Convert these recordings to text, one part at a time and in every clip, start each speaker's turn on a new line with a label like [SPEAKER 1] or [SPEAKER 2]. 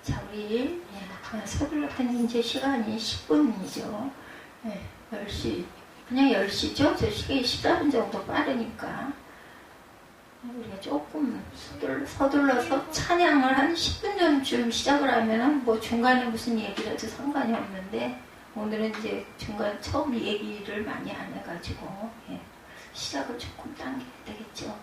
[SPEAKER 1] 자, 우리 서둘렀더니 이제 시간이 10분이죠. 10시, 그냥 10시죠? 저 시간이 14분 정도 빠르니까 우리가 조금 서둘러서 찬양을 한 10분 전쯤 시작을 하면은 뭐 중간에 무슨 얘기를 해도 상관이 없는데, 오늘은 이제 중간 처음 얘기를 많이 안 해가지고 시작을 조금 당겨야 되겠죠.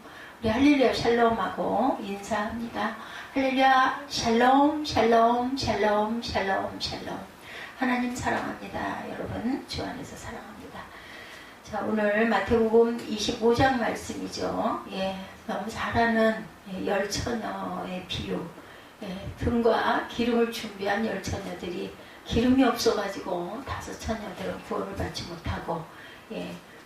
[SPEAKER 1] 우리 할렐루야 샬롬하고 인사합니다. 할렐루야 샬롬 샬롬 샬롬 샬롬 샬롬. 하나님 사랑합니다. 여러분 주 안에서 사랑합니다. 자, 오늘 마태복음 25장 말씀이죠. 너무 잘하는 열처녀의 비유. 등과 기름을 준비한 열처녀들이 기름이 없어가지고 5 처녀들은 구원을 받지 못하고,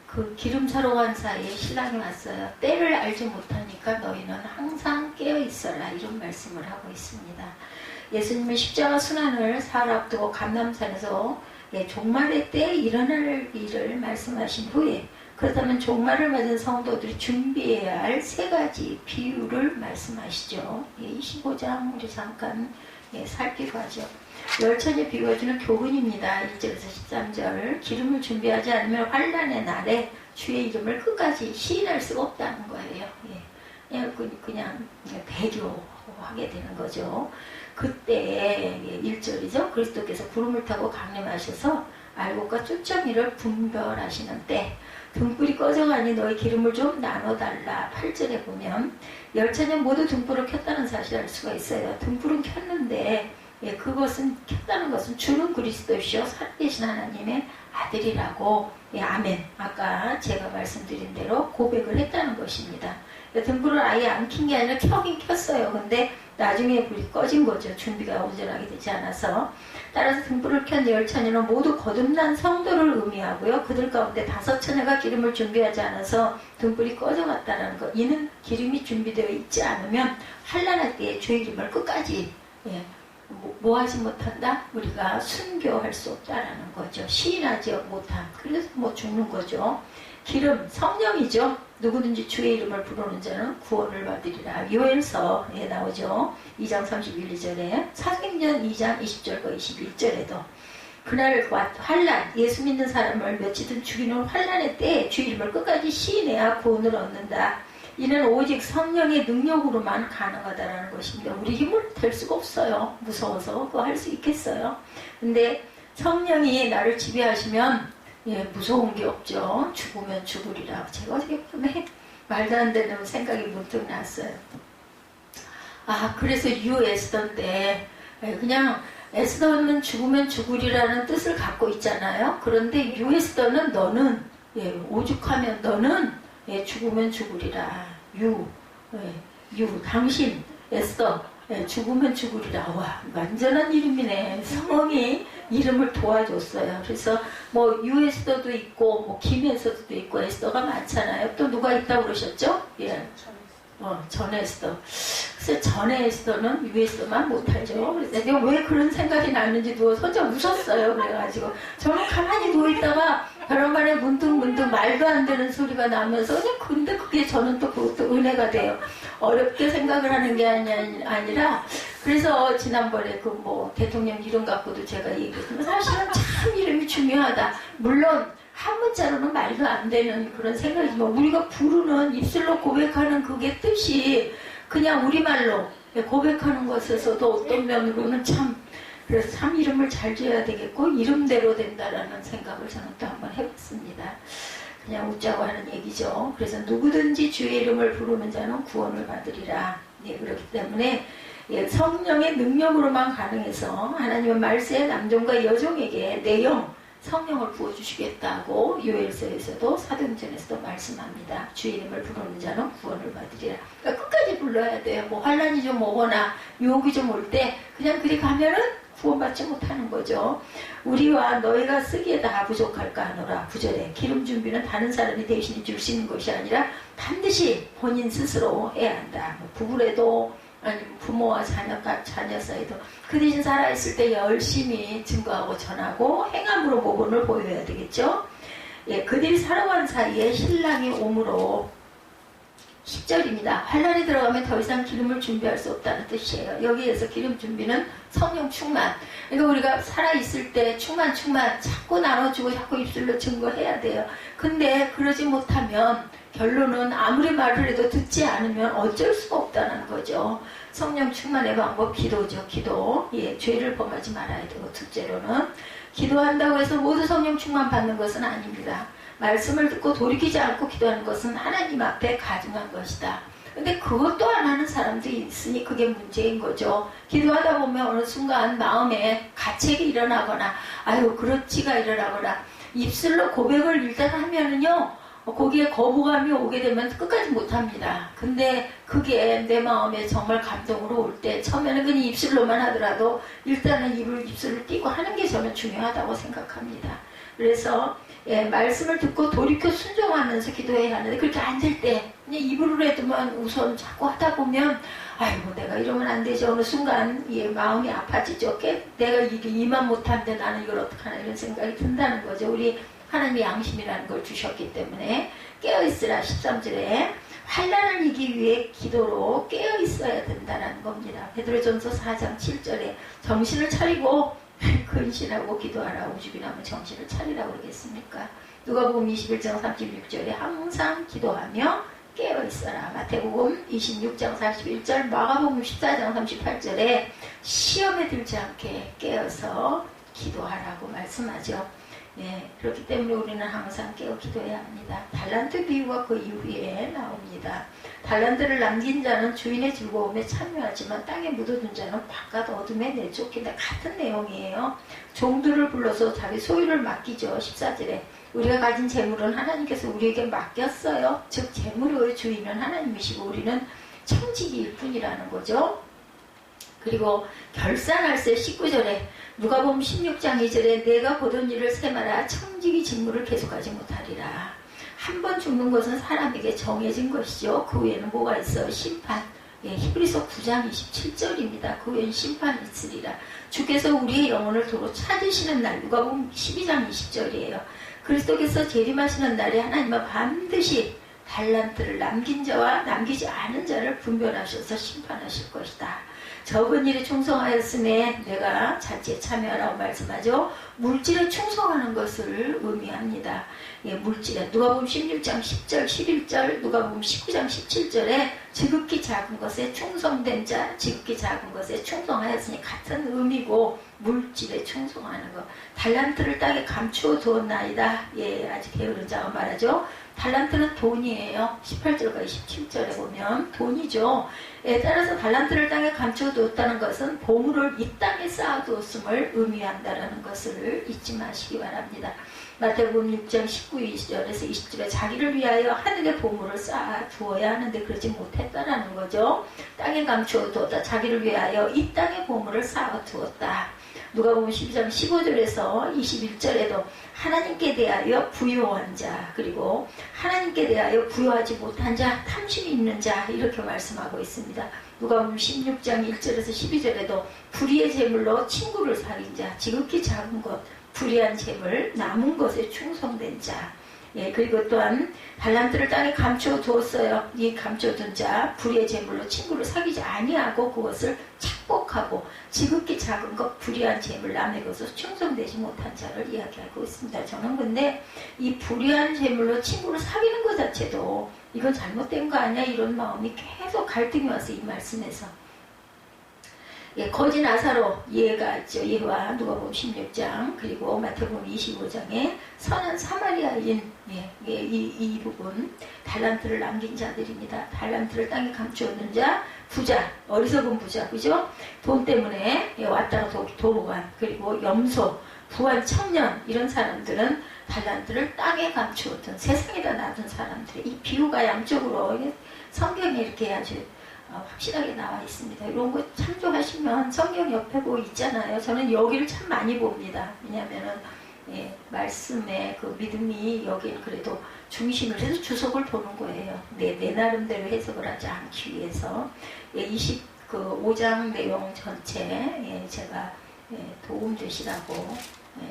[SPEAKER 1] 그 기름 사러 간 사이에 신랑이 왔어요. 때를 알지 못하니까 너희는 항상 깨어 있어라, 이런 말씀을 하고 있습니다. 예수님은 십자가 순환을 사흘 앞두고 감람산에서 종말의 때에 일어날 일을 말씀하신 후에, 그렇다면 종말을 맞은 성도들이 준비해야 할 3가지 비유를 말씀하시죠. 25장 우리 잠깐 살피고 하죠. 열처녀 비유가 주는 교훈입니다. 1절에서 13절. 기름을 준비하지 않으면 환난의 날에 주의 이름을 끝까지 시인할 수가 없다는 거예요. 그냥 배교하게 되는 거죠. 그때 1절이죠. 그리스도께서 구름을 타고 강림하셔서 알곡과 쭈쩌미를 분별하시는 때, 등불이 꺼져가니 너희 기름을 좀 나눠달라. 8절에 보면 열처녀 모두 등불을 켰다는 사실을 알 수가 있어요. 등불은 켰는데 그것은 켰다는 것은 주는 그리스도시요 살아계신 하나님의 아들이라고, 아멘, 아까 제가 말씀드린 대로 고백을 했다는 것입니다. 등불을 아예 안 킨 게 아니라 켜긴 켰어요. 근데 나중에 불이 꺼진 거죠. 준비가 온전하게 되지 않아서. 따라서 등불을 켠 열처녀는 모두 거듭난 성도를 의미하고요. 그들 가운데 5 처녀가 기름을 준비하지 않아서 등불이 꺼져갔다는 것. 이는 기름이 준비되어 있지 않으면 환난할 때에 주의 이름을 끝까지 뭐 하지 못한다? 우리가 순교할 수 없다라는 거죠. 시인하지 못함. 그래서 죽는 거죠. 기름, 성령이죠. 누구든지 주의 이름을 부르는 자는 구원을 받으리라. 요엘서에 나오죠. 2장 31, 2절에, 사도행전 2장 20절과 21절에도 그날 환난, 예수 믿는 사람을 며칠든 죽이는 환난의 때에 주의 이름을 끝까지 시인해야 구원을 얻는다. 이는 오직 성령의 능력으로만 가능하다는 것입니다. 우리 힘으로 될 수가 없어요. 무서워서 그거 할 수 있겠어요. 근데 성령이 나를 지배하시면 무서운 게 없죠. 죽으면 죽으리라. 제가 어저께 밤에 말도 안 되는 생각이 문득 났어요. 그래서 에스더 때 그냥 에스더는 죽으면 죽으리라는 뜻을 갖고 있잖아요. 그런데 에스더는 너는 오죽하면 너는 죽으면 죽으리라. 당신 에스더 죽으면 죽으리라. 와, 완전한 이름이네. 성령이 이름을 도와줬어요. 그래서 에스더도 있고 김에스더도 있고 에스더가 많잖아요. 또 누가 있다고 그러셨죠? 전 에스더. 그래서 전 에스더는 에스더만 못하죠. 그래서 내가 왜 그런 생각이 났는지 혼자 웃었어요. 그래가지고 저는 가만히 누워있다가 벼랑간에 문득 말도 안 되는 소리가 나면서 근데 그게 저는 또 그것도 은혜가 돼요. 어렵게 생각을 하는 게 아니라, 그래서 지난번에 대통령 이름 갖고도 제가 얘기했지만 사실은 참 이름이 중요하다. 물론 한 문자로는 말도 안 되는 그런 생각이지만 우리가 부르는 입술로 고백하는 그게 뜻이 그냥 우리말로 고백하는 것에서도 어떤 면으로는 그래서 참 이름을 잘 지어야 되겠고 이름대로 된다라는 생각을 저는 또 한번 해봤습니다. 그냥 웃자고 하는 얘기죠. 그래서 누구든지 주의 이름을 부르는 자는 구원을 받으리라. 그렇기 때문에 성령의 능력으로만 가능해서 하나님은 말세의 남종과 여종에게 내 영, 성령을 부어주시겠다고 요엘서에서도 사도행전에서도 말씀합니다. 주의 이름을 부르는 자는 구원을 받으리라. 그러니까 끝까지 불러야 돼요. 환난이 좀 오거나 유혹이 좀 올 때 그냥 그리 가면은 구원받지 못하는 거죠. 우리와 너희가 쓰기에 다 부족할까 하노라. 9절에 기름 준비는 다른 사람이 대신해 줄 수 있는 것이 아니라 반드시 본인 스스로 해야 한다. 부부래도 아니면 부모와 자녀 사이도 그 대신 살아있을 때 열심히 증거하고 전하고 행함으로 모범을 보여야 되겠죠. 그들이 살아간 사이에 신랑이 오므로 10절입니다. 환란이 들어가면 더 이상 기름을 준비할 수 없다는 뜻이에요. 여기에서 기름 준비는 성령 충만. 그러니까 우리가 살아있을 때 충만 자꾸 나눠주고 자꾸 입술로 증거해야 돼요. 근데 그러지 못하면 결론은 아무리 말을 해도 듣지 않으면 어쩔 수가 없다는 거죠. 성령 충만의 방법 기도죠. 기도. 예, 죄를 범하지 말아야 되고 둘째로는 기도한다고 해서 모두 성령 충만 받는 것은 아닙니다. 말씀을 듣고 돌이키지 않고 기도하는 것은 하나님 앞에 가증한 것이다. 근데 그것도 안 하는 사람들이 있으니 그게 문제인 거죠. 기도하다 보면 어느 순간 마음에 가책이 일어나거나 아유 그렇지가 일어나거나 입술로 고백을 일단 하면은요 거기에 거부감이 오게 되면 끝까지 못합니다. 근데 그게 내 마음에 정말 감동으로 올 때 처음에는 그냥 입술로만 하더라도 일단은 입술을 띄고 하는 게 저는 중요하다고 생각합니다. 그래서 예, 말씀을 듣고 돌이켜 순종하면서 기도해야 하는데 그렇게 안 될 때 그냥 입으로 해도만 우선 자꾸 하다 보면 아이고 내가 이러면 안 되죠. 어느 순간 예, 마음이 아파지죠. 내가 이게 이만 못하는데 나는 이걸 어떡하나 이런 생각이 든다는 거죠. 우리 하나님이 양심이라는 걸 주셨기 때문에 깨어있으라 13절에 환난을 이기기 위해 기도로 깨어있어야 된다는 겁니다. 베드로전서 4장 7절에 정신을 차리고 근신하고 기도하라. 오죽이라면 정신을 차리라고 그러겠습니까? 누가복음 21장 36절에 항상 기도하며 깨어있어라. 마태복음 26장 41절, 마가복음 14장 38절에 시험에 들지 않게 깨어서 기도하라고 말씀하죠. 네, 그렇기 때문에 우리는 항상 깨어 기도해야 합니다. 달란트 비유가 그 이후에 나옵니다. 달란트를 남긴 자는 주인의 즐거움에 참여하지만 땅에 묻어둔 자는 바깥 어둠에 내쫓긴다. 같은 내용이에요. 종들을 불러서 자기 소유를 맡기죠. 14절에 우리가 가진 재물은 하나님께서 우리에게 맡겼어요. 즉 재물의 주인은 하나님이시고 우리는 청지기일 뿐이라는 거죠. 그리고 결산할세 19절에 누가복음 16장 2절에 내가 보던 일을 세마라 청지기 직무를 계속하지 못하리라. 한 번 죽는 것은 사람에게 정해진 것이죠. 그 후에는 뭐가 있어요? 심판. 예, 히브리서 9장 27절입니다. 그 후에는 심판이 있으리라. 주께서 우리의 영혼을 도로 찾으시는 날, 누가복음 12장 20절이에요. 그리스도께서 재림하시는 날에 하나님은 반드시 달란트를 남긴 자와 남기지 않은 자를 분별하셔서 심판하실 것이다. 적은 일에 충성하였음에 내가 잔치에 참여하라고 말씀하죠. 물질에 충성하는 것을 의미합니다. 예, 물질에 누가복음 16장 10절 11절 누가복음 19장 17절에 지극히 작은 것에 충성된 자 지극히 작은 것에 충성하였으니 같은 의미고 물질에 충성하는 것. 달란트를 땅에 감추어 두었나이다. 예, 아직 게으른 자가 말하죠. 달란트는 돈이에요. 18절과 27절에 보면 돈이죠. 예, 따라서 달란트를 땅에 감춰두었다는 것은 보물을 이 땅에 쌓아두었음을 의미한다는 것을 잊지 마시기 바랍니다. 마태복음 6장 19절에서 20절에 자기를 위하여 하늘에 보물을 쌓아두어야 하는데 그러지 못했다라는 거죠. 땅에 감춰두었다. 자기를 위하여 이 땅에 보물을 쌓아두었다. 누가복음 12장 15절에서 21절에도 하나님께 대하여 부유한 자 그리고 하나님께 대하여 부유하지 못한 자 탐심이 있는 자 이렇게 말씀하고 있습니다. 누가복음 16장 1절에서 12절에도 불의의 재물로 친구를 사귄 자 지극히 작은 것 불의한 재물 남은 것에 충성된 자 예, 그리고 또한 달란트를 땅에 감춰 두었어요. 이 감춰둔 자 불의의 재물로 친구를 사귀지 아니하고 그것을 착복하고 지극히 작은 것 불의한 재물 남의 것으로 충성되지 못한 자를 이야기하고 있습니다. 저는 근데 이 불의한 재물로 친구를 사귀는 것 자체도 이건 잘못된 거 아니야 이런 마음이 계속 갈등이 와서 이 말씀에서 예, 거짓 아사로 예가 있죠. 예와 누가복음 16장 그리고 마태복음 25장에 선한 사마리아인 이 부분 달란트를 남긴 자들입니다. 달란트를 땅에 감추었는 자 부자 어리석은 부자 그죠? 돈 때문에 예, 왔다가 도로관 그리고 염소 부한 청년 이런 사람들은 달란트를 땅에 감추었던 세상에다 놔둔 사람들 이 비유가 양쪽으로 성경에 이렇게 아주 확실하게 나와 있습니다. 이런 거 참조하시면 성경 옆에 뭐 있잖아요. 저는 여기를 참 많이 봅니다. 왜냐하면은 예, 말씀의 그 믿음이 여기는 그래도 중심을 해서 주석을 보는 거예요. 내 나름대로 해석을 하지 않기 위해서 예, 25장 내용 전체 예, 제가 예, 도움 되시라고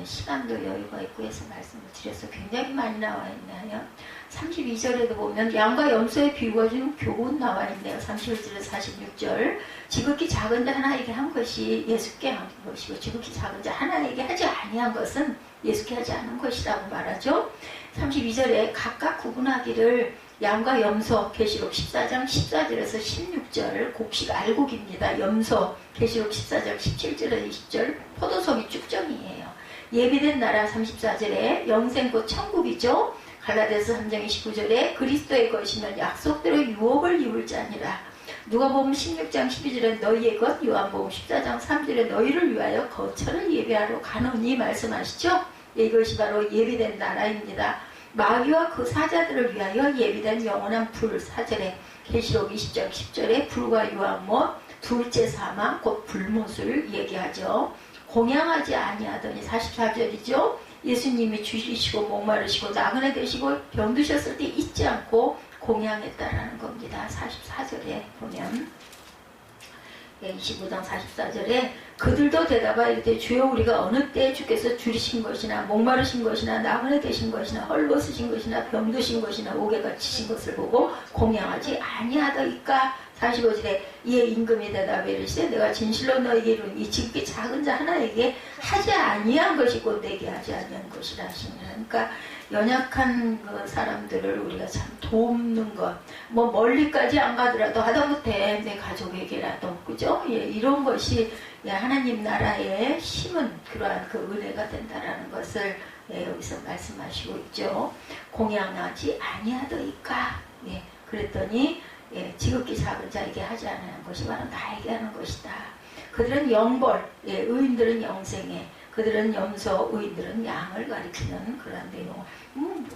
[SPEAKER 1] 시간도 여유가 있고 해서 말씀을 드려서 굉장히 많이 나와 있나요? 32절에도 보면 양과 염소의 비유가 좀 교훈 나와 있네요. 31절에서 46절. 지극히 작은 자 하나에게 한 것이 예수께 한 것이고 지극히 작은 자 하나에게 하지 아니한 것은 예수께 하지 않은 것이라고 말하죠. 32절에 각각 구분하기를 양과 염소 계시록 14장 14절에서 16절 곡식 알곡입니다. 염소 계시록 14장 17절에서 20절 포도송이 쭉정이에요. 예비된 나라 34절에 영생 곧 천국이죠. 갈라디아서 3장 29절에 그리스도의 것이면 약속대로 유업을 이룰 자니라. 누가복음 16장 12절에 너희의 것, 요한복음 14장 3절에 너희를 위하여 거처를 예비하러 가노니 말씀하시죠. 이것이 바로 예비된 나라입니다. 마귀와 그 사자들을 위하여 예비된 영원한 불 4절에 계시록 20장 10절에 불과 유황못 둘째 사망 곧 불못을 얘기하죠. 공양하지 아니하더니 44절이죠. 예수님이 주시고 목마르시고 나그네 되시고 병드셨을 때 잊지 않고 공양했다라는 겁니다. 44절에 보면 25장 44절에 그들도 대답하여 이르되 주여 우리가 어느 때에 주께서 줄이신 것이나 목마르신 것이나 나그네 되신 것이나 헐벗으신 것이나 병드신 것이나 옥에 갇히신 것을 보고 공양하지 아니하더이까. 45절에 이에 임금이 대답해 이르시되 내가 진실로 너희에게 이르노니 지극히 작은 자 하나에게 하지 아니한 것이고 내게 하지 아니한 것이라 하시니라. 그러니까 연약한 그 사람들을 우리가 참 돕는 것, 뭐 멀리까지 안 가더라도 하다못해 내 가족에게라도, 그죠? 예, 이런 것이 예, 하나님 나라에 심은 그러한 그 은혜가 된다라는 것을 예, 여기서 말씀하시고 있죠. 공양하지 아니하더이까. 예, 그랬더니 예, 지극히 작은 자에게 하지 않은 것이 바로 나에게 하는 것이다. 그들은 영벌, 예, 의인들은 영생에, 그들은 염소, 의인들은 양을 가리키는 그런 내용.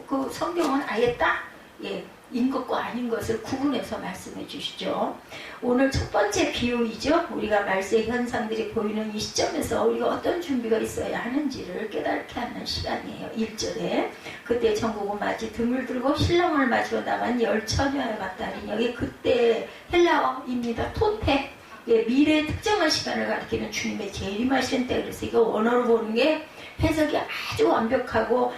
[SPEAKER 1] 그 성경은 아예 딱 예, 인 것과 아닌 것을 구분해서 말씀해 주시죠. 오늘 첫 번째 비유이죠. 우리가 말세 현상들이 보이는 이 시점에서 우리가 어떤 준비가 있어야 하는지를 깨닫게 하는 시간이에요. 1절에 그때 천국은 마치 등을 들고 신랑을 맞으러 나간 열처녀에 같다니 여기 그때 헬라어입니다. 토테. 예, 미래의 특정한 시간을 가리키는 주님의 재림하시는 때. 그래서 이거 원어로 보는 게 해석이 아주 완벽하고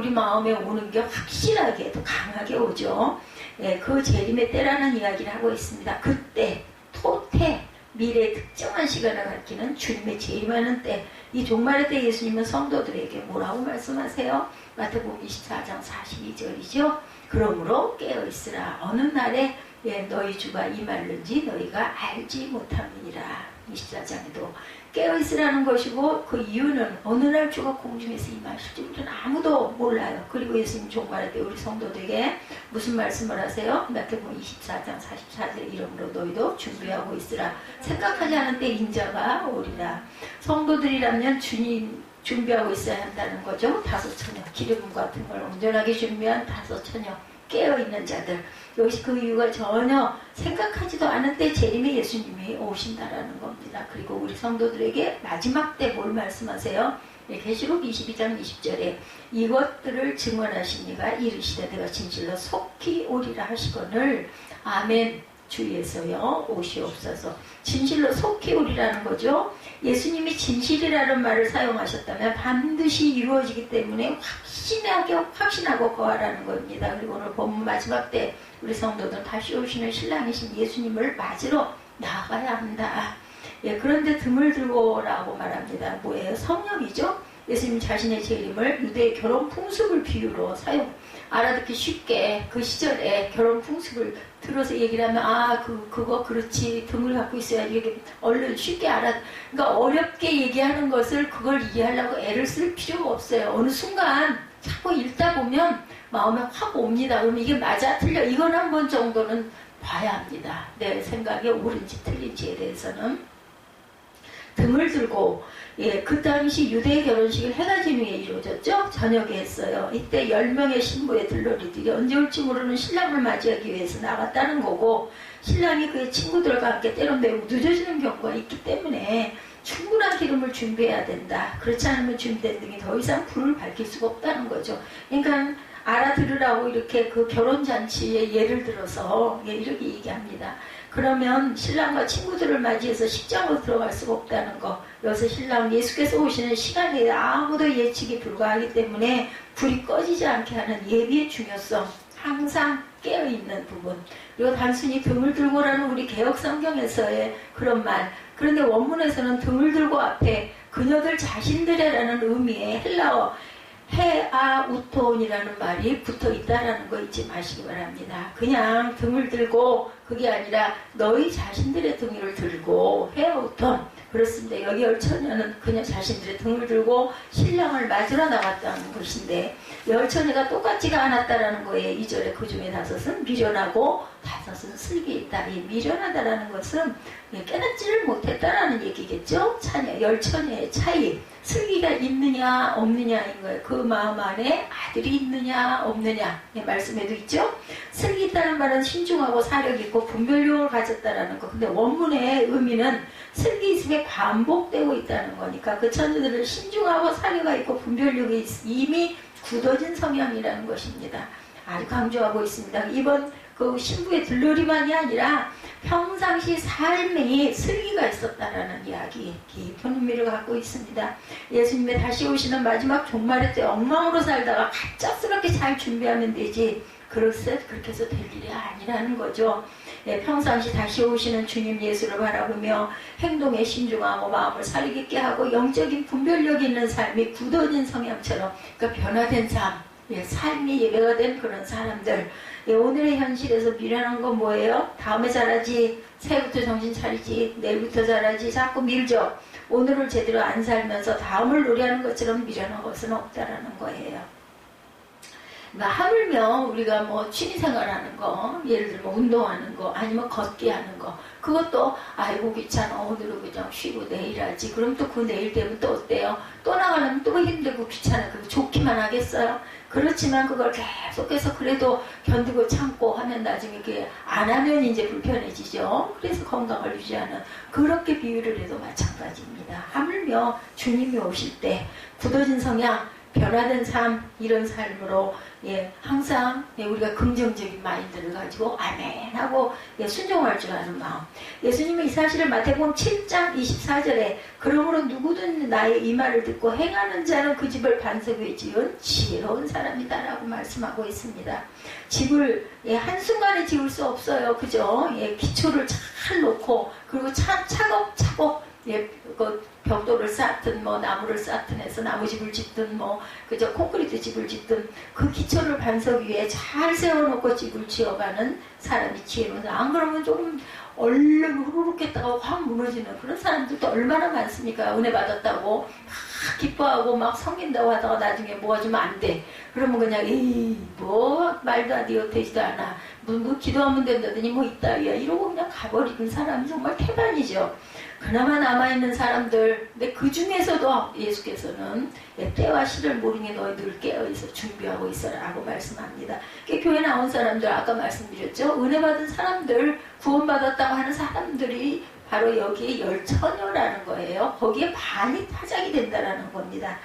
[SPEAKER 1] 우리 마음에 오는 게 확실하게 더 강하게 오죠. 예, 그 재림의 때라는 이야기를 하고 있습니다. 그때 토테 미래의 특정한 시간을 가리키는 주님의 재림하는 때. 이 종말의 때 예수님은 성도들에게 뭐라고 말씀하세요? 마태복음 24장 42절이죠. 그러므로 깨어있으라. 어느 날에 예, 너희 주가 임할는지 너희가 알지 못함이니라. 24장에도 깨어있으라는 것이고 그 이유는 어느 날 주가 공중에서 임하실지 우리는 아무도 몰라요. 그리고 예수님 종말할 때 우리 성도들에게 무슨 말씀을 하세요? 마태복음 24장 44절 이러므로 너희도 준비하고 있으라. 생각하지 않은 때 인자가 오리라. 성도들이라면 주님 준비하고 있어야 한다는 거죠. 다섯 처녀 기름 같은 걸 온전하게 준비한 다섯 처녀 깨어있는 자들. 여기서 그 이유가 전혀 생각하지도 않은 때 재림의 예수님이 오신다라는 겁니다. 그리고 우리 성도들에게 마지막 때 뭘 말씀하세요? 계시록 22장 20절에 이것들을 증언하시니가 이르시되 내가 진실로 속히 오리라 하시거늘 아멘. 주위에서요 오시옵소서. 진실로 속히 오리라는 거죠. 예수님이 진실이라는 말을 사용하셨다면 반드시 이루어지기 때문에 확신하고 거하라는 겁니다. 그리고 오늘 본문 마지막 때 우리 성도들은 다시 오시는 신랑이신 예수님을 맞으러 나아가야 한다. 예, 그런데 등을 들고라고 말합니다. 뭐예요? 성령이죠. 예수님 자신의 재림을 유대의 결혼 풍습을 비유로 알아듣기 쉽게 그 시절에 결혼 풍습을 들어서 얘기를 하면 그거 그렇지 등을 갖고 있어야지 이게 얼른 쉽게 그러니까 어렵게 얘기하는 것을 그걸 이해하려고 애를 쓸 필요가 없어요. 어느 순간 자꾸 읽다 보면 마음에 확 옵니다. 그러면 이게 맞아 틀려 이건 한 번 정도는 봐야 합니다. 내 생각에 옳은지 틀린지에 대해서는. 등을 들고 예, 그 당시 유대의 결혼식을 해가 진 후에 이루어졌죠. 저녁에 했어요. 이때 10명의 신부의 들러리들이 언제 올지 모르는 신랑을 맞이하기 위해서 나갔다는 거고 신랑이 그의 친구들과 함께 때론 매우 늦어지는 경우가 있기 때문에 충분한 기름을 준비해야 된다. 그렇지 않으면 준비된 등이 더 이상 불을 밝힐 수가 없다는 거죠. 그러니까 알아들으라고 이렇게 그 결혼잔치에 예를 들어서 예, 이렇게 얘기합니다. 그러면 신랑과 친구들을 맞이해서 식장으로 들어갈 수가 없다는 거. 여기서 신랑 예수께서 오시는 시간에 아무도 예측이 불가하기 때문에 불이 꺼지지 않게 하는 예비의 중요성. 항상 깨어있는 부분. 그리고 단순히 등을 들고라는 우리 개혁성경에서의 그런 말. 그런데 원문에서는 등을 들고 앞에 그녀들 자신들이라는 의미의 헬라어 헤아우톤이라는 말이 붙어 있다라는 거 잊지 마시기 바랍니다. 그냥 등을 들고 그게 아니라 너희 자신들의 등을 들고 헤아우톤. 그렇습니다. 여기 열처녀는 그녀 자신들의 등을 들고 신랑을 맞으러 나갔다는 것인데 열처녀가 똑같지가 않았다라는 거예요. 2절에 그 중에 5은 미련하고 5은 슬기 있다. 이 미련하다라는 것은 깨닫지를 못했다라는 얘기겠죠. 열처녀의 차이. 슬기가 있느냐 없느냐인 거예요. 그 마음 안에 아들이 있느냐 없느냐 말씀에도 있죠. 슬기 있다는 말은 신중하고 사력 있고 분별력을 가졌다라는 거. 근데 원문의 의미는 슬기 있음에 반복되고 있다는 거니까 그 처녀들은 신중하고 사려가 있고 분별력이 이미 굳어진 성향이라는 것입니다. 아주 강조하고 있습니다. 이번 그 신부의 들러리만이 아니라 평상시 삶에 슬기가 있었다라는 이야기, 깊은 의미를 갖고 있습니다. 예수님의 다시 오시는 마지막 종말의 때 엉망으로 살다가 갑작스럽게 잘 준비하면 되지 그렇게 해서 될 일이 아니라는 거죠. 평상시 다시 오시는 주님 예수를 바라보며 행동에 신중하고 마음을 살리게 하고 영적인 분별력 있는 삶이 굳어진 성향처럼 그러니까 변화된 삶, 삶이 예배가 된 그런 사람들. 오늘의 현실에서 미련한 건 뭐예요? 다음에 잘하지, 새해부터 정신 차리지, 내일부터 잘하지, 자꾸 밀죠. 오늘을 제대로 안 살면서 다음을 노래하는 것처럼 미련한 것은 없다라는 거예요. 하물며 우리가 뭐 취미생활하는 거, 예를 들면 운동하는 거, 아니면 걷기 하는 거, 그것도 아이고 귀찮아, 오늘은 그냥 쉬고 내일 하지. 그럼 또 그 내일 되면 또 어때요? 또 나가려면 또 힘들고 귀찮아. 그거 좋기만 하겠어요? 그렇지만 그걸 계속해서 그래도 견디고 참고 하면 나중에 그게 안 하면 이제 불편해지죠. 그래서 건강을 유지하는 그렇게 비유를 해도 마찬가지입니다. 하물며 주님이 오실 때 굳어진 성향, 변화된 삶, 이런 삶으로 항상 우리가 긍정적인 마인드를 가지고 아멘 하고 순종할 줄 아는 마음. 예수님은 이 사실을 마태복음 7장 24절에 그러므로 누구든 나의 이 말을 듣고 행하는 자는 그 집을 반석 위에 지은 지혜로운 사람이다라고 말씀하고 있습니다. 집을 한순간에 지을 수 없어요. 그죠? 기초를 잘 놓고 그리고 차곡차곡 그 벽돌을 쌓든 뭐 나무를 쌓든 해서 나무집을 짓든 뭐 그저 콘크리트 집을 짓든 그 기초를 반석 위에 잘 세워놓고 집을 지어가는 사람이 지혜로운. 안 그러면 조금 얼른 후루룩 했다가 확 무너지는 그런 사람들도 얼마나 많습니까? 은혜 받았다고 막 기뻐하고 막 섬긴다고 하다가 나중에 뭐가 좀 안 돼. 그러면 그냥 뭐 말도 안 되어 되지도 않아. 뭐 기도하면 된다더니 뭐 이따위야 이러고 그냥 가버리는 사람이 정말 태반이죠. 그나마 남아있는 사람들, 근데 그 중에서도 예수께서는 때와 시를 모르니 너희 늘 깨어있어 준비하고 있어라 라고 말씀합니다. 교회 나온 사람들, 아까 말씀드렸죠. 은혜 받은 사람들, 구원받았다고 하는 사람들이 바로 여기에 열처녀라는 거예요. 거기에 반이 타작이 된다는 겁니다.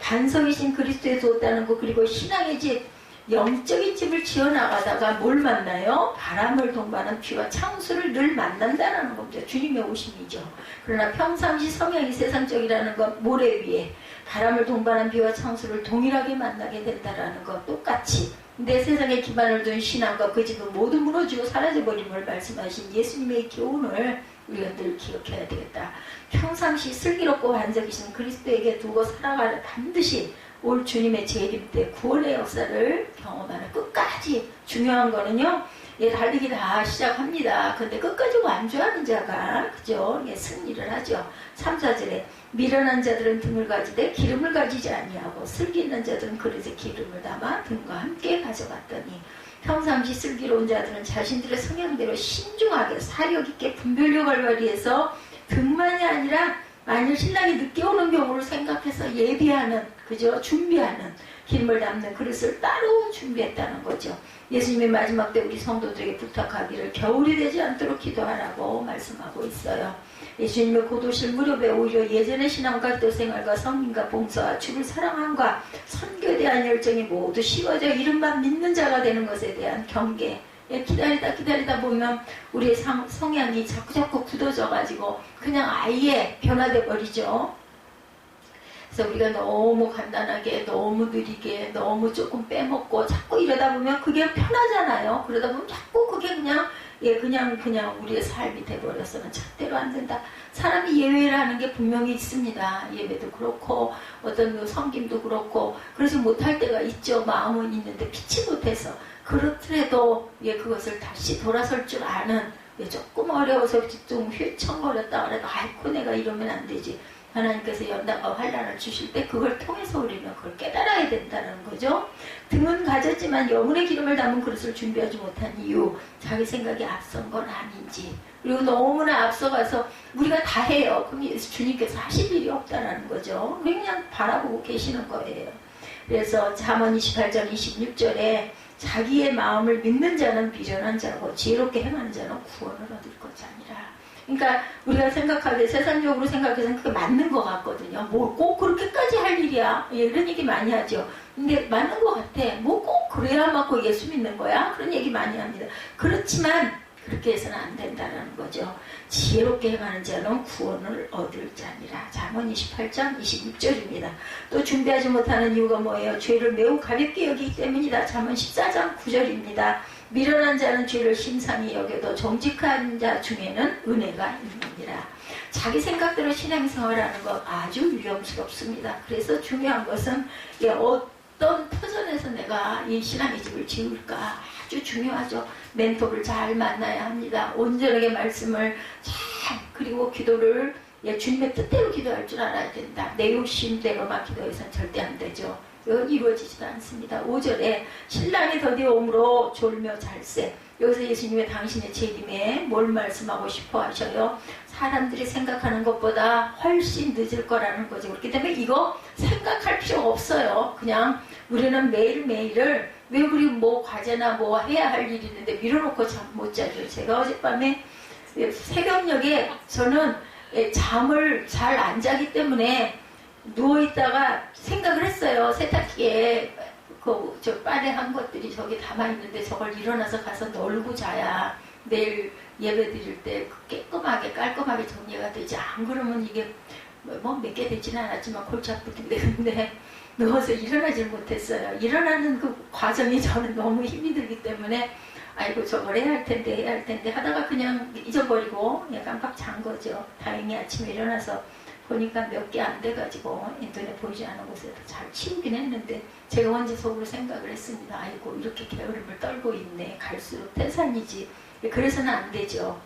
[SPEAKER 1] 반석이신 그리스도에 두었다는 거, 그리고 신앙의 집, 영적인 집을 지어나가다가 뭘 만나요? 바람을 동반한 비와 창수를 늘 만난다는 겁니다. 주님의 오심이죠. 그러나 평상시 성향이 세상적이라는 건 모래 위에 바람을 동반한 비와 창수를 동일하게 만나게 된다는 것 똑같이. 내 세상에 기반을 둔 신앙과 그 집은 모두 무너지고 사라져버림을 말씀하신 예수님의 교훈을 우리가 늘 기억해야 되겠다. 평상시 슬기롭고 반석이신 그리스도에게 두고 살아가는 반드시 올 주님의 재림 때 구원의 역사를 경험하는 끝까지. 중요한 거는요, 달리기 다 시작합니다. 근데 끝까지 완주하는 자가 그죠? 승리를 하죠. 3, 4절에 미련한 자들은 등을 가지되 기름을 가지지 아니하고 슬기 있는 자들은 그릇에 기름을 담아 등과 함께 가져갔더니. 평상시 슬기로운 자들은 자신들의 성향대로 신중하게 사력 있게 분별력을 발휘해서 등만이 아니라 만일 신랑이 늦게 오는 경우를 생각해서 예비하는, 그죠? 준비하는, 기름을 담는 그릇을 따로 준비했다는 거죠. 예수님의 마지막 때 우리 성도들에게 부탁하기를 겨울이 되지 않도록 기도하라고 말씀하고 있어요. 예수님의 고도실 무렵에 오히려 예전의 신앙과 기도생활과 성인과 봉사와 주를 사랑함과 선교에 대한 열정이 모두 식어져 이른바 믿는 자가 되는 것에 대한 경계, 예, 기다리다 보면 우리의 성향이 자꾸 굳어져가지고 그냥 아예 변화돼 버리죠. 그래서 우리가 너무 간단하게, 너무 느리게, 너무 조금 빼먹고 자꾸 이러다 보면 그게 편하잖아요. 그러다 보면 자꾸 그게 그냥 그냥 우리의 삶이 돼버려서는 절대로 안 된다. 사람이 예외라는 게 분명히 있습니다. 예배도 그렇고 어떤 섬김도 그렇고 그러지 못할 때가 있죠. 마음은 있는데 피치 못해서. 그렇더라도 그것을 다시 돌아설 줄 아는, 조금 어려워서 좀 휘청거렸다 그래도 아이고 내가 이러면 안 되지. 하나님께서 연단과 환난을 주실 때 그걸 통해서 우리는 그걸 깨달아야 된다는 거죠. 등은 가졌지만 영혼의 기름을 담은 그릇을 준비하지 못한 이유, 자기 생각이 앞선 건 아닌지, 그리고 너무나 앞서가서 우리가 다 해요. 그럼 주님께서 하실 일이 없다라는 거죠. 그냥 바라보고 계시는 거예요. 그래서 잠언 28장 26절에 자기의 마음을 믿는 자는 비전한 자고 지혜롭게 행하는 자는 구원을 얻을 것이 아니라. 그러니까 우리가 생각하기에 세상적으로 생각해서는 그게 맞는 것 같거든요. 뭐 꼭 그렇게까지 할 일이야? 이런 얘기 많이 하죠. 근데 맞는 것 같아. 뭐 꼭 그래야만 그 예수 믿는 거야? 그런 얘기 많이 합니다. 그렇지만 그렇게 해서는 안 된다는 거죠. 지혜롭게 행하는 자는 구원을 얻을 자니라. 잠언 28장 26절입니다. 또 준비하지 못하는 이유가 뭐예요? 죄를 매우 가볍게 여기기 때문이다. 잠언 14장 9절입니다. 미련한 자는 죄를 심상히 여겨도 정직한 자 중에는 은혜가 있느니라. 자기 생각대로 신앙생활하는 것 아주 위험스럽습니다. 그래서 중요한 것은 어떤 터전에서 내가 이 신앙의 집을 지을까 아주 중요하죠. 멘토를 잘 만나야 합니다. 온전하게 말씀을 잘, 그리고 기도를 주님의 뜻대로 기도할 줄 알아야 된다. 내 욕심대로만 기도해서는 절대 안 되죠. 이건 이루어지지도 않습니다. 5절에 신랑이 더디어 오므로 졸며 잘세. 여기서 예수님의 당신의 재림에 뭘 말씀하고 싶어 하셔요? 사람들이 생각하는 것보다 훨씬 늦을 거라는 거죠. 그렇기 때문에 이거 생각할 필요가 없어요. 그냥 우리는 매일매일을 왜 우리 뭐 과제나 뭐 해야 할 일이 있는데 밀어놓고 잠 못 자죠. 제가 어젯밤에 새벽녘에 저는 잠을 잘 안 자기 때문에 누워있다가 생각을 했어요. 세탁기에 저 빨래한 것들이 저기 담아있는데 저걸 일어나서 가서 널고 자야 내일 예배 드릴 때 깨끗하게 깔끔하게 정리가 되지. 안 그러면 이게 뭐 몇 개 되지는 않았지만 골치 아프던데, 근데 누워서 일어나질 못했어요. 일어나는 그 과정이 저는 너무 힘이 들기 때문에 아이고 저걸 해야 할 텐데 하다가 그냥 잊어버리고 깜빡 잔 거죠. 다행히 아침에 일어나서 보니까 몇 개 안 돼가지고 인터넷 보이지 않은 곳에서 잘 치우긴 했는데 제가 먼저 속으로 생각을 했습니다. 아이고 이렇게 게으름을 떨고 있네. 갈수록 태산이지. 그래서는 안 되죠.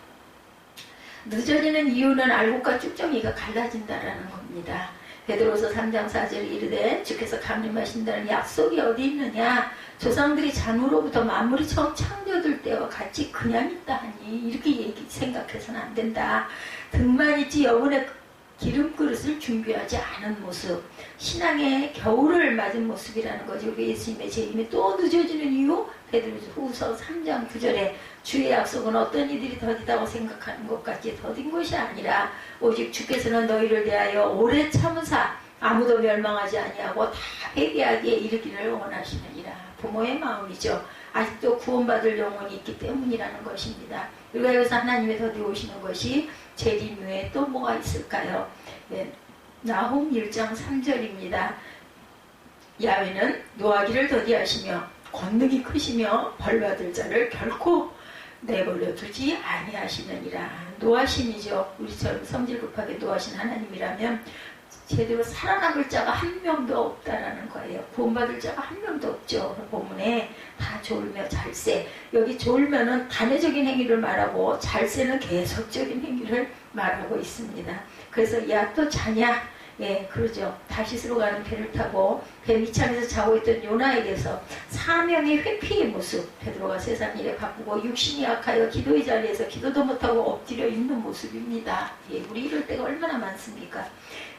[SPEAKER 1] 늦어지는 이유는 알곡과 쭉정이가 갈라진다라는 겁니다. 베드로서 3장 4절에 이르되 주께서 강림하신다는 약속이 어디 있느냐. 조상들이 잔으로부터 만물이 처음 창조될 때와 같이 그냥 있다 하니 이렇게 생각해서는 안 된다. 등만 있지 영혼의 기름그릇을 준비하지 않은 모습, 신앙의 겨울을 맞은 모습이라는 거죠. 예수님의 재림이 또 늦어지는 이유, 베드로후서 3장 9절에 주의 약속은 어떤 이들이 더디다고 생각하는 것까지 더딘 것이 아니라 오직 주께서는 너희를 대하여 오래 참으사 아무도 멸망하지 아니하고 다 회개하기에 이르기를 원하시느니라. 부모의 마음이죠. 아직도 구원받을 영혼이 있기 때문이라는 것입니다. 우리가 여기서 하나님의 더디 오시는 것이 재림 외에 또 뭐가 있을까요? 나홈 1장 3절입니다. 야훼는 노하기를 더디하시며 권능이 크시며 벌받을 자를 결코 내버려 두지 아니하시느니라. 노하심이죠. 우리처럼 성질 급하게 노하신 하나님이라면 제대로 살아남을 자가 한 명도 없다라는 거예요. 구원받을 자가 한 명도 없죠. 본문에 다 졸며 잘세. 여기 졸면은 단회적인 행위를 말하고 잘세는 계속적인 행위를 말하고 있습니다. 그래서 야 또 자냐? 그러죠. 다시스로 가는 배를 타고 배 밑창에서 자고 있던 요나에게서 사명의 회피의 모습. 베드로가 세상 일에 바쁘고 육신이 약하여 기도의 자리에서 기도도 못하고 엎드려 있는 모습입니다. 우리 이럴 때가 얼마나 많습니까?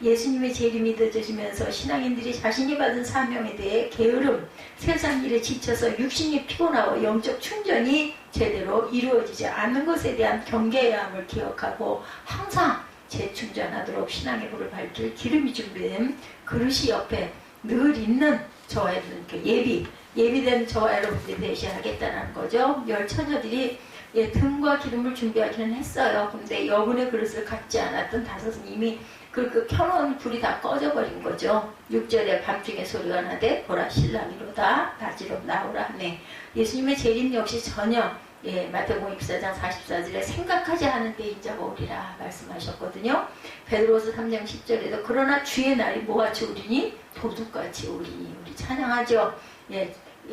[SPEAKER 1] 예수님의 재림이 늦어지면서 신앙인들이 자신이 받은 사명에 대해 게으름, 세상 일에 지쳐서 육신이 피곤하고 영적 충전이 제대로 이루어지지 않는 것에 대한 경계해야 함을 기억하고 항상 재충전하도록 신앙의 불을 밝힐 기름이 준비된 그릇이 옆에 늘 있는 저의 예비, 예비된 저와 여러분들이 대시하겠다는 거죠. 열 처녀들이 등과 기름을 준비하기는 했어요. 근데 여분의 그릇을 갖지 않았던 다섯은 이미 그 켜놓은 불이 다 꺼져버린 거죠. 6절에 밤중에 소리가 나되 보라 신랑이로다 바지로 나오라 하네. 예수님의 재림 역시 전혀 마태복음 24장 44절에 생각하지 않은 데 인자가 오리라 말씀하셨거든요. 베드로서 3장 10절에도 그러나 주의 날이 뭐같이 오리니 도둑같이 오리니. 우리 찬양하죠.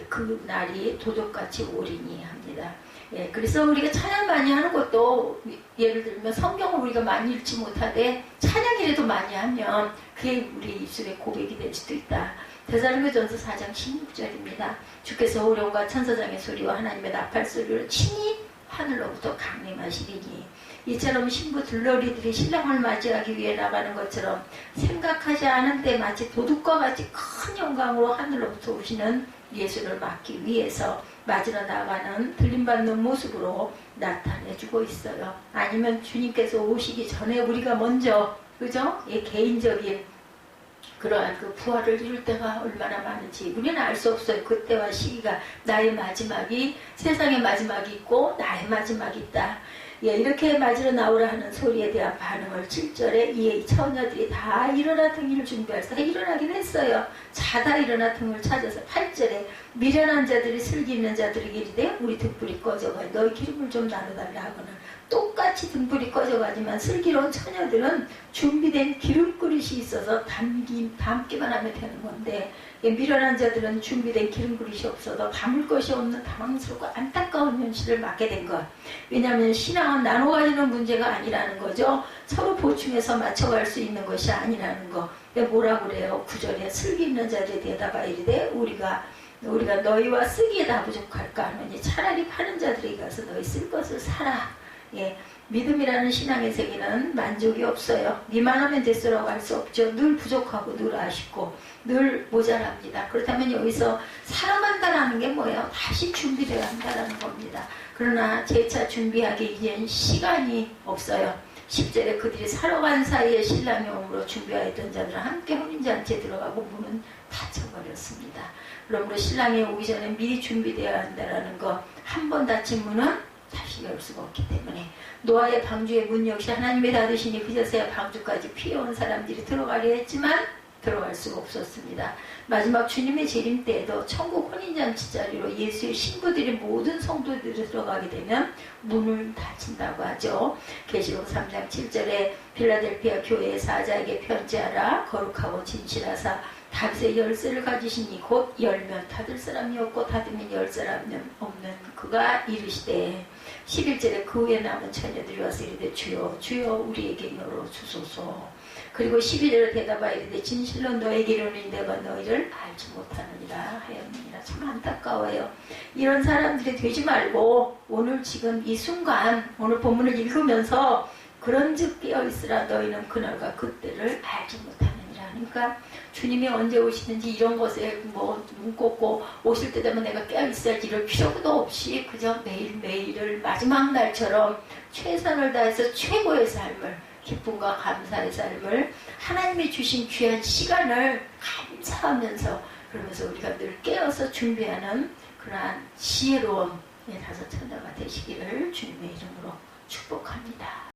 [SPEAKER 1] 그 날이 도둑같이 오리니 합니다. 그래서 우리가 찬양 많이 하는 것도 예를 들면 성경을 우리가 많이 읽지 못하되 찬양이라도 많이 하면 그게 우리 입술의 고백이 될 수도 있다. 데살로니가전서 4장 16절입니다. 주께서 오련과 천사장의 소리와 하나님의 나팔 소리를 친히 하늘로부터 강림하시리니 이처럼 신부 들러리들이 신랑을 맞이하기 위해 나가는 것처럼 생각하지 않은데 마치 도둑과 같이 큰 영광으로 하늘로부터 오시는 예수를 맞기 위해서 맞으러 나가는 들림받는 모습으로 나타내주고 있어요. 아니면 주님께서 오시기 전에 우리가 먼저 그죠? 개인적인 그러한 그 부활을 이룰 때가 얼마나 많은지 우리는 알 수 없어요. 그때와 시기가 나의 마지막이 세상의 마지막이 있고 나의 마지막이 있다. 이렇게 맞으러 나오라 하는 소리에 대한 반응을 7절에 이 처녀들이 다 일어나 등을 준비해서 일어나긴 했어요. 자다 일어나 등을 찾아서 8절에 미련한 자들이 슬기 있는 자들에게 이르되 우리 등불이 꺼져가 너희 기름을 좀 나눠달라 하거나 똑같이 등불이 꺼져가지만 슬기로운 처녀들은 준비된 기름 그릇이 있어서 담기만 하면 되는 건데 미련한 자들은 준비된 기름 그릇이 없어서 담을 것이 없는 당황스럽고 안타까운 현실을 맞게 된 것. 왜냐하면 신앙은 나눠 가지는 문제가 아니라는 거죠. 서로 보충해서 맞춰갈 수 있는 것이 아니라는 거. 뭐라 그래요? 9절에 슬기 있는 자들에 대답하 이르되 우리가 너희와 쓰기에 다 부족할까 하느니 차라리 파는 자들에게 가서 너희 쓸 것을 사라. 믿음이라는 신앙의 세계는 만족이 없어요. 니만 하면 됐어라고 할 수 없죠. 늘 부족하고 늘 아쉽고 늘 모자랍니다. 그렇다면 여기서 사랑한다라는 게 뭐예요? 다시 준비되어야 한다라는 겁니다. 그러나 재차 준비하기 이제는 시간이 없어요. 10절에 그들이 살아간 사이에 신랑이 오므로 준비하였던 자들은 함께 혼인잔치에 들어가고 문은 닫혀버렸습니다. 그러므로 신랑이 오기 전에 미리 준비되어야 한다는 거. 한 번 닫힌 문은 다시 열 수가 없기 때문에 노아의 방주의 문 역시 하나님이 닫으시니 그제서야 방주까지 피해온 사람들이 들어가려 했지만 들어갈 수가 없었습니다. 마지막 주님의 재림 때에도 천국 혼인잔치 자리로 예수의 신부들이 모든 성도들이 들어가게 되면 문을 닫힌다고 하죠. 계시록 3장 7절에 필라델피아 교회의 사자에게 편지하라. 거룩하고 진실하사 다윗의 열쇠를 가지시니 곧 열면 닫을 사람이 없고 닫으면 열 사람이 없는 그가 이르시되 11절에 그 후에 남은 처녀들이 와서 이르되 주여 주여 우리에게 열어주소서. 그리고 12절에 대답하여 이르되 진실로 너에게 이르노니 내가 너희를 알지 못하느니라 하였느니라. 참 안타까워요. 이런 사람들이 되지 말고 오늘 지금 이 순간 오늘 본문을 읽으면서 그런즉 깨어있으라 너희는 그날과 그때를 알지 못하느니라. 그러니까 주님이 언제 오시는지 이런 것에 눈 꽂고 오실 때 되면 내가 깨어있어야지 이럴 필요도 없이 그저 매일매일을 마지막 날처럼 최선을 다해서 최고의 삶을 기쁨과 감사의 삶을 하나님이 주신 귀한 시간을 감사하면서 그러면서 우리가 늘 깨어서 준비하는 그러한 지혜로운 다섯 처녀가 되시기를 주님의 이름으로 축복합니다.